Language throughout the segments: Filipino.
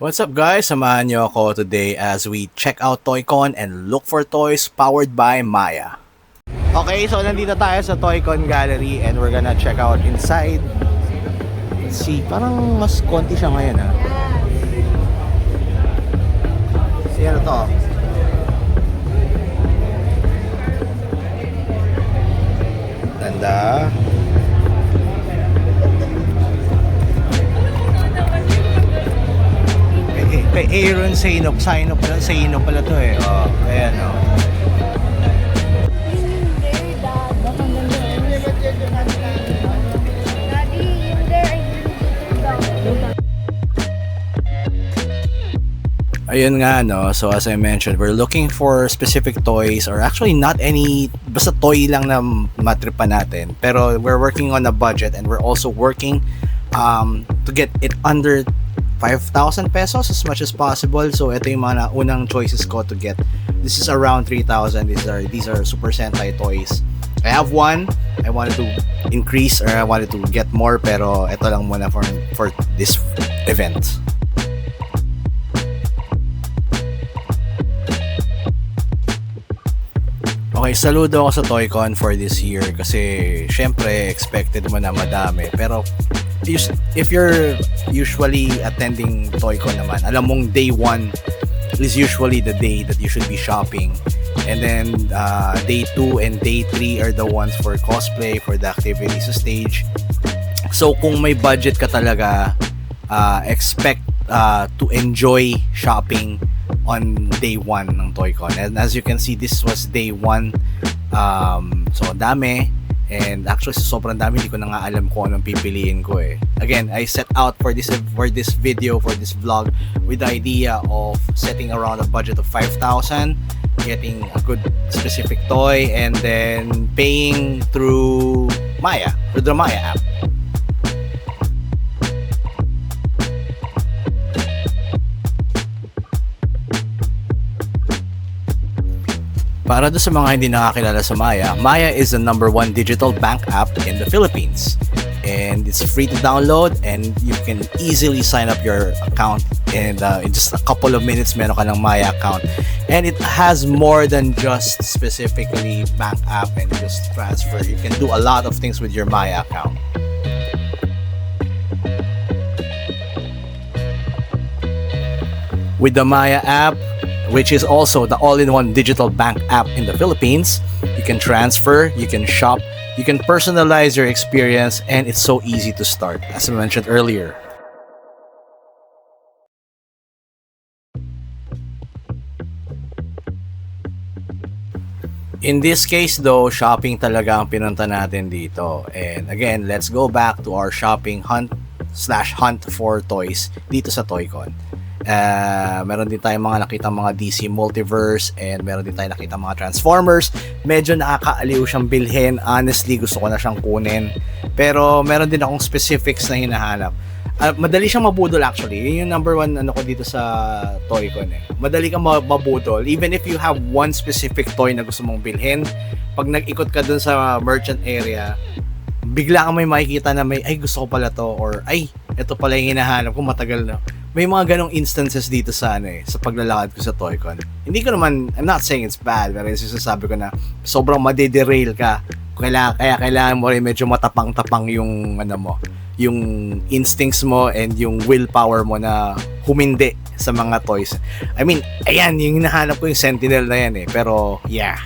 What's up guys? Samahan niyo ako today as we check out Toycon and look for toys powered by Maya. Okay, so nandito tayo sa Toycon Gallery and we're gonna check out inside. Let's see, parang mas konti siya ngayon ha. See, ano to? Ganda. Kay Aaron Sainop pala to eh. Oh, ayan oh. Ayun nga no, so as I mentioned, we're looking for specific toys or actually not any, basta toy lang na matripa natin. Pero we're working on a budget and we're also working to get it under 5,000 pesos as much as possible. So ito yung mga unang choices ko to get. This is around 3,000. These are Super Sentai toys. I have one. I wanted to increase or I wanted to get more, pero ito lang muna for this event. Okay, saludo ako sa Toycon for this year kasi syempre expected mo na madami, pero if you're usually attending Toycon naman, alam mong day 1 is usually the day that you should be shopping, and then day 2 and day 3 are the ones for cosplay, for the activities sa stage. So kung may budget ka talaga, expect to enjoy shopping on day 1 ng Toycon. And as you can see, this was day 1. So ang dami. And actually sobrang dami, hindi ko na nga alam kung anong pipiliin ko eh. Again, I set out for this video, for this vlog, with the idea of setting around a budget of 5,000, getting a good specific toy, and then paying through Maya, through the Maya app. Para do sa mga hindi nakakilala sa Maya, Maya is the #1 digital bank app in the Philippines. And it's free to download and you can easily sign up your account and in just a couple of minutes meron ka ng Maya account. And it has more than just specifically bank app and just transfer. You can do a lot of things with your Maya account. With the Maya app, which is also the all-in-one digital bank app in the Philippines, you can transfer, you can shop, you can personalize your experience, and it's so easy to start, as I mentioned earlier. In this case though, shopping talaga ang pinunta natin dito. And again, let's go back to our shopping hunt for toys dito sa Toycon. Meron din tayong mga nakita mga DC Multiverse and meron din tayong nakita mga Transformers. Medyo nakakaaliw siyang bilhin. Honestly, gusto ko na siyang kunin. Pero meron din akong specifics na hinahanap. Madali siyang mabudol actually. Yun yung #1 ano ko dito sa Toycon eh. Madali kang mabudol. Even if you have one specific toy na gusto mong bilhin, pag nag-ikot ka dun sa merchant area, bigla kang may makikita na ay gusto ko pala to, or ay ito pala yung hinahanap ko, matagal na. May mga ganong instances dito sa sa paglalakad ko sa Toycon. Hindi ko naman, I'm not saying it's bad, pero sinasabi ko na sobrang madederail ka. Kaya kailangan mo rin medyo matapang-tapang yung yung instincts mo and yung willpower mo na humindi sa mga toys. I mean, ayan, yung hinahanap ko yung Sentinel na yan eh. Pero, yeah.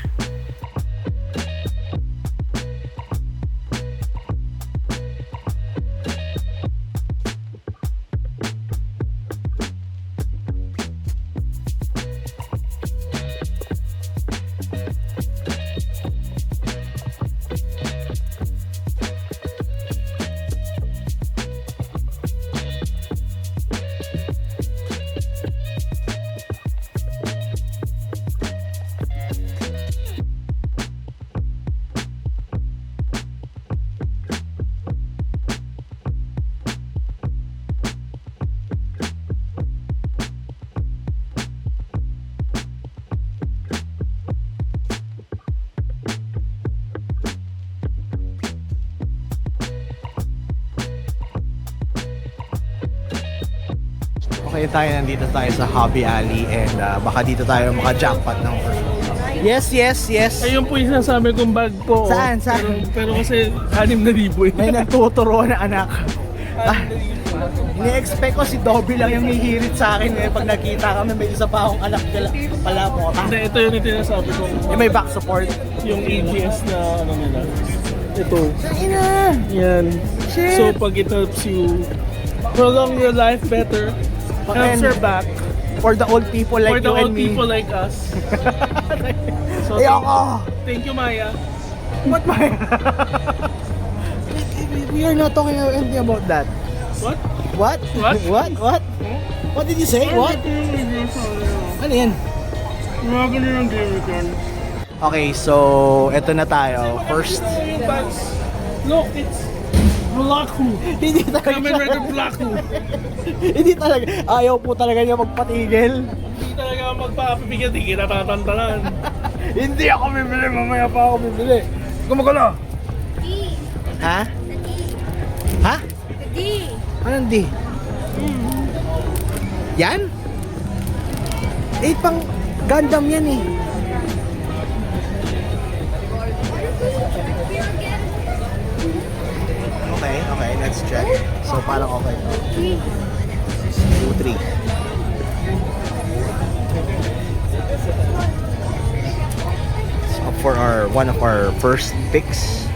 Ngayon tayo nandito tayo sa Hobby Alley and baka dito tayo maka-jackpot ng first. Yes, yes, yes. Ayun po yung sinasabi kong bag ko. Saan? Pero kasi 6,000 eh. May nagtuturo na anak. Ni-expect ko si Dobby lang yung hihirit sa akin pag nakita kami may isa pa akong anak pala po. Hindi, ito yung sinasabi ko. Yung may back support. Yung AGS na ano nila. Ito. Ina! Yan. Shit! So pag it helps you prolong your life better, helps your back. For the old people like For the you and old me. people like us. So Ayoko! thank you, Maya. What my? We are not talking anything about that. What? What? What? What? What? What did you say? What? Ano yan? Gumagano yung game return. Okay, so eto na tayo. First, Yung bags. Look, it's Blackhu. hindi talaga Kamen Rider Blackhu. hindi talaga. Ayaw po talaga niya magpatigil. Hindi talaga magpapapigil, di kita tatantanan. Hindi ako bibili, mamaya pa ako bibili. Gumagala. Ha? Ha? Anong di? Yan? Eh, pang Gundam yan eh. Okay, okay, let's check. So, parang okay. 2, 3. So, for one of our first picks.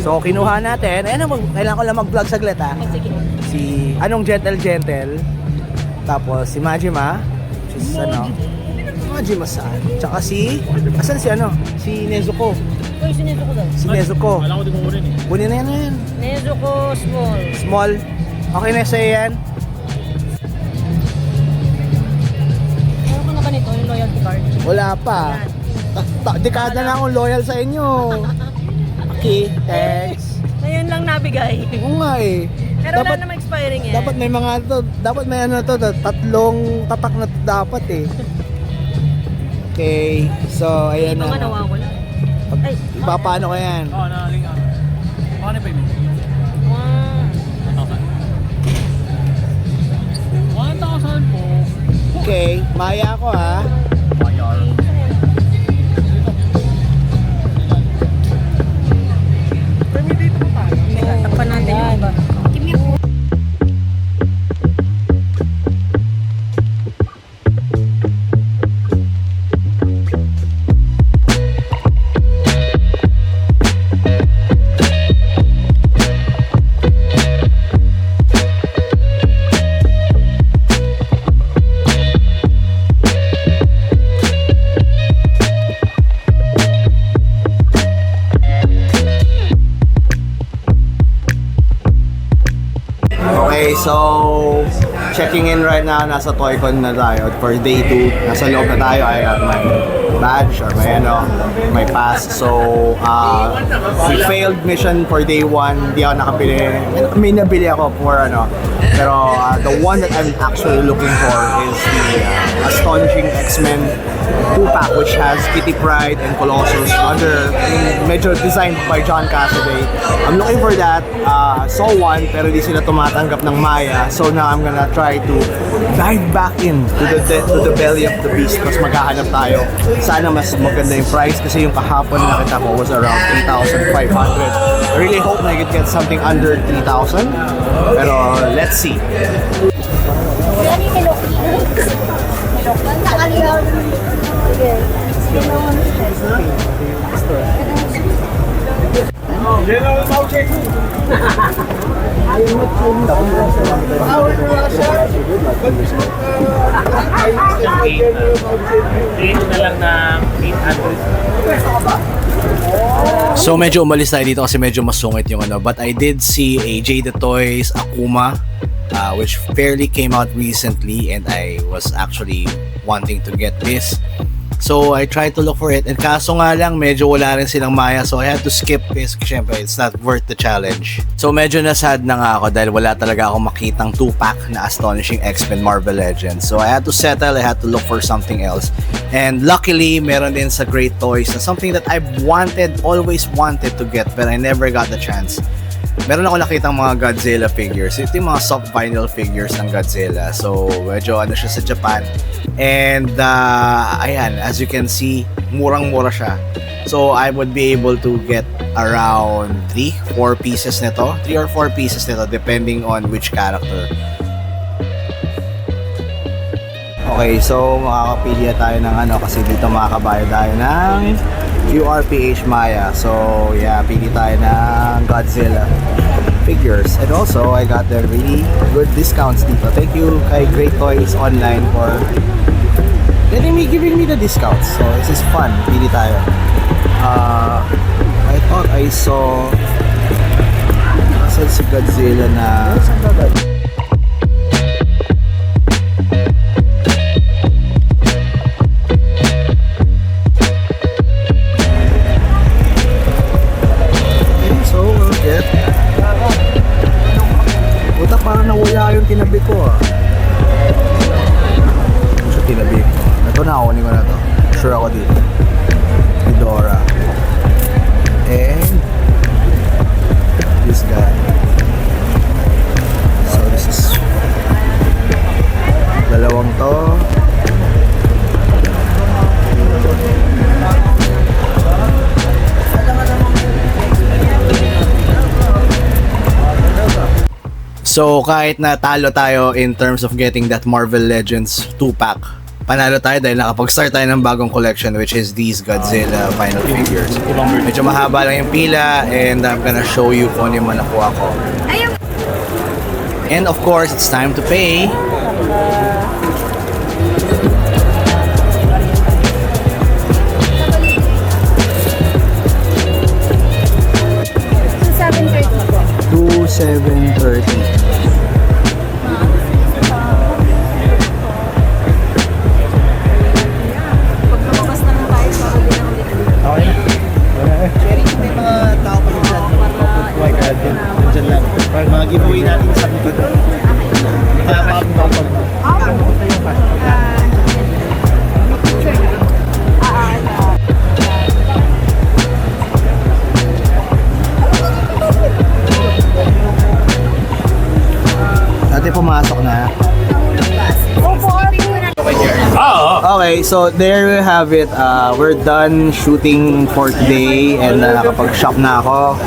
So, kinuha natin. Ayan, kailangan ko lang mag-vlog saglit ha. Si, anong Gentle. Tapos, si Majima. Which is, Majima saan? Tsaka si, asan si Si Nezuko. Uy, si Nezuko daw. Si Nezuko. Wala ko din kumunin eh. Kunin na yan. Nezuko small. Small. Okay na sa'yo yan. Meron ko na ba nito, yung loyalty card? Wala pa. Dekada na akong loyal sa inyo. Okay, thanks. Ngayon lang nabigay. Oo nga eh. Pero wala namang expiring eh. Dapat may mga dapat may tatlong tatak na dapat eh. Okay, so ayan Hindi na. pa nga nawawala. Ay, Paano ko yan? Oo, nakaling ako. Baka na pa yun. wow. 1,000 po. Okay, maya ako ha. Takpan natin yung iba. Okay, so checking in right now. Nasa Toycon na tayo for day 2. Nasa loob na tayo. I got my badge or my pass. So, we failed mission for day 1. Hindi ako nakabili. May nabili ako for pero the one that I'm actually looking for is the Astonishing X-Men 2-pack, which has Kitty Pryde and Colossus medyo designed by John Cassaday. I'm looking for that. Saw one, pero di sila tumatanggap ng Maya. So now I'm gonna try to dive back in to the belly of the beast because maghahanap tayo. Sana mas maganda yung price kasi yung kahapon na nakita ko was around 3,500. I really hope na I could get something under 3,000. Pero let's see. So medyo umalis tayo dito kasi medyo masungit yung but I did see a Jade Toys Akuma which fairly came out recently and I was actually wanting to get this. So I tried to look for it and kaso nga lang medyo wala rin silang Maya so I had to skip this kasi syempre it's not worth the challenge. So medyo nasad na nga ako dahil wala talaga akong makitang 2-pack na Astonishing X-Men Marvel Legends. So I had to settle, I had to look for something else. And luckily meron din sa Great Toys na something that I've always wanted to get but I never got the chance. Meron ako nakitang mga Godzilla figures. Ito yung mga soft vinyl figures ng Godzilla. So, medyo siya sa Japan. And, ayan, as you can see, murang-mura siya. So, I would be able to get around 3-4 pieces nito. 3 or 4 pieces nito, depending on which character. Okay, so makakapili tayo ng kasi dito makakabayad tayo ng URPH Maya. So, yeah, pili tayo ng Godzilla figures. And also, I got the really good discounts dito. Thank you kay Great Toys Online for giving me the discounts. So, this is fun. Pili tayo. I thought I saw si Godzilla na parang nawala yung tinabi ko So tinabi ko. Ito na, kunin ko na to. Sure ako dito. Ghidorah. And this guy. So this is dalawang to. So kahit natalo tayo in terms of getting that Marvel Legends 2-pack, panalo tayo dahil nakapag-start tayo ng bagong collection which is these Godzilla vinyl figures. Medyo mahaba lang yung pila and I'm gonna show you kung ano yung nakuha ko. And of course, it's time to pay. $730. Mga giveaway natin sa video. Dati pumasok na. Okay, so there we have it. We're done shooting for today and nakapag-shop na ako.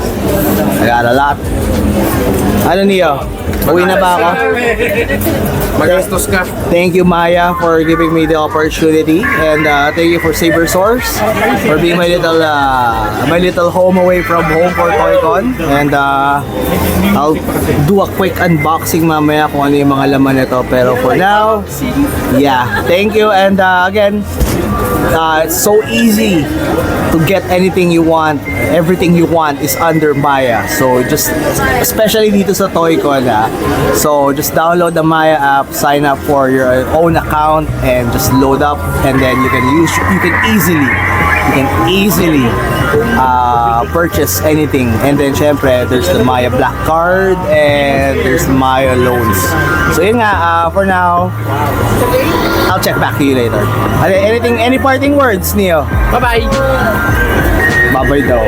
I got a lot. Ano niyo? Uwi na ba ako? Magastos ka. Thank you, Maya, for giving me the opportunity, and thank you for Saber Source for being my little home away from home for Toycon. And I'll do a quick unboxing mamaya kung ano yung mga laman nito. Pero for now, yeah, thank you, and again, it's so easy to get anything you want. Everything you want is under Maya. So just, especially dito sa Toycon, so just download the Maya app, sign up for your own account, and just load up, and then you can easily purchase anything. And then syempre there's the Maya Black Card and there's the Maya loans. So yun nga, for now, I'll check back to you later. Any parting words, Neo? Bye-bye. Bye-bye daw.